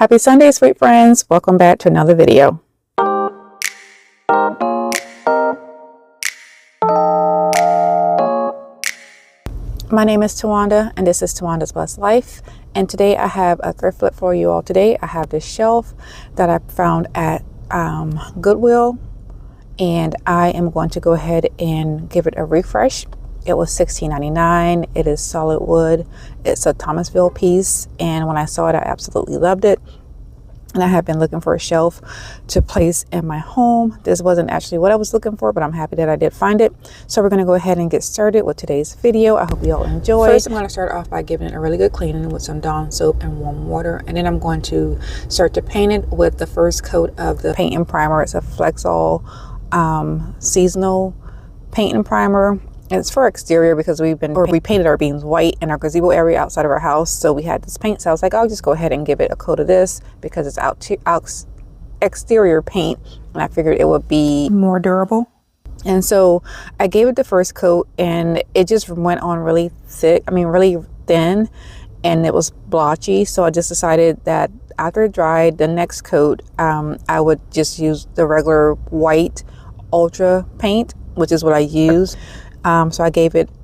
Happy Sunday, sweet friends. Welcome back to another video. My name is Tawanda and this is Tawanda's Blessed Life. And today I have a thrift flip for you all today. I have this shelf that I found at Goodwill, and I am going to go ahead and give it a refresh. It was $16.99. It is solid wood. It's a Thomasville piece, and when I saw it, I absolutely loved it. And I have been looking for a shelf to place in my home. This wasn't actually what I was looking for, but I'm happy that I did find it. So we're going to go ahead and get started with today's video. I hope you all enjoy. First, I'm going to start off by giving it a really good cleaning with some Dawn soap and warm water. And then I'm going to start to paint it with the first coat of the paint and primer. It's a Flexol seasonal paint and primer. It's for exterior because we painted our beams white in our gazebo area outside of our house. So we had this paint. So I was like, I'll just go ahead and give it a coat of this because it's exterior paint. And I figured it would be more durable. And so I gave it the first coat and it just went on really thick. Really thin, and it was blotchy. So I just decided that after it dried, the next coat, I would just use the regular white ultra paint, which is what I use. So I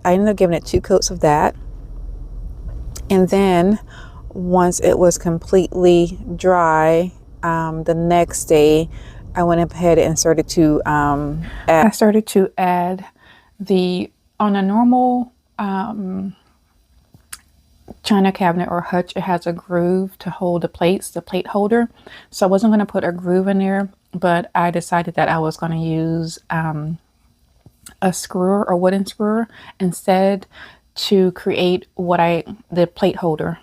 ended up giving it 2 coats of that. And then once it was completely dry, the next day I went ahead and started to add on a normal china cabinet or hutch, it has a groove to hold the plates, the plate holder. So I wasn't going to put a groove in there, but I decided that I was going to use a screwer or wooden screwer instead to create the plate holder.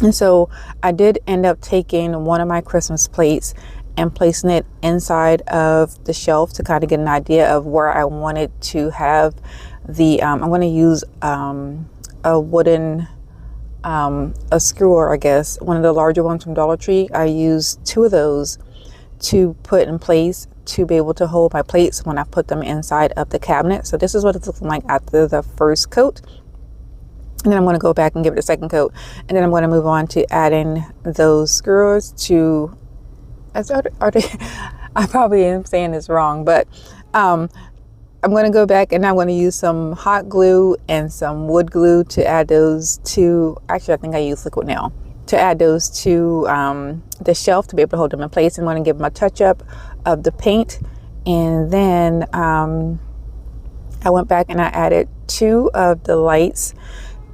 And so I did end up taking one of my Christmas plates and placing it inside of the shelf to kind of get an idea of where I wanted to have the I'm going to use a wooden a screwer, I guess, one of the larger ones from Dollar Tree. I used 2 of those to put in place to be able to hold my plates when I put them inside of the cabinet. So this is what it's looking like after the first coat. And then I'm going to go back and give it a second coat. And then I'm going to move on to adding those screws to, I probably am saying this wrong, but I'm going to go back and I'm going to use some hot glue and some wood glue to add those to, actually I think I use liquid nail, to add those to the shelf to be able to hold them in place. I'm going to give them a touch up of the paint. And then I went back and I added 2 of the lights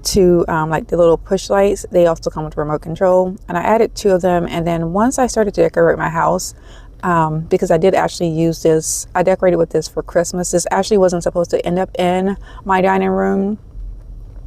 to like the little push lights. They also come with remote control, and I added 2 of them. And then once I started to decorate my house, because I did actually use this, I decorated with this for Christmas. This actually wasn't supposed to end up in my dining room.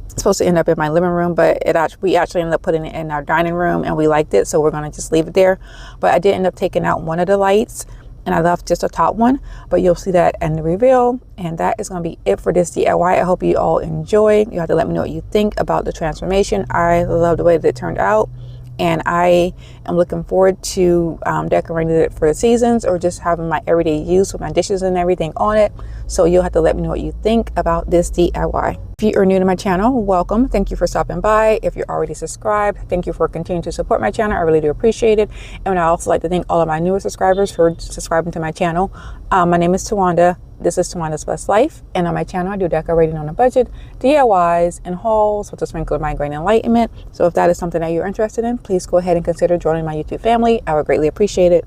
It's supposed to end up in my living room, but we actually ended up putting it in our dining room and we liked it, so we're going to just leave it there. But I did end up taking out one of the lights and I left just a top one, but you'll see that in the reveal. And that is going to be it for this DIY. I hope you all enjoy. You have to let me know what you think about the transformation. I love the way that it turned out, and I am looking forward to decorating it for the seasons or just having my everyday use with my dishes and everything on it. So you'll have to let me know what you think about this DIY. If you are new to my channel, welcome. Thank you for stopping by. If you're already subscribed, thank you for continuing to support my channel. I really do appreciate it. And I also like to thank all of my newer subscribers for subscribing to my channel. My name is Tawanda. This is Tawanda's Blessed Life, and on my channel I do decorating on a budget, DIYs, and hauls with a sprinkle of migraine enlightenment. So if that is something that you're interested in, please go ahead and consider joining my YouTube family. I would greatly appreciate it.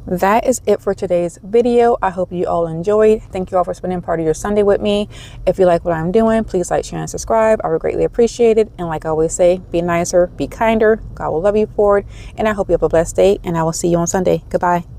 that is it for today's video. I hope you all enjoyed. Thank you all for spending part of your Sunday with me. If you like what I'm doing, please like, share, and subscribe. I would greatly appreciate it. And like I always say, be nicer, be kinder. God will love you for it. And I hope you have a blessed day, and I will see you on Sunday. Goodbye.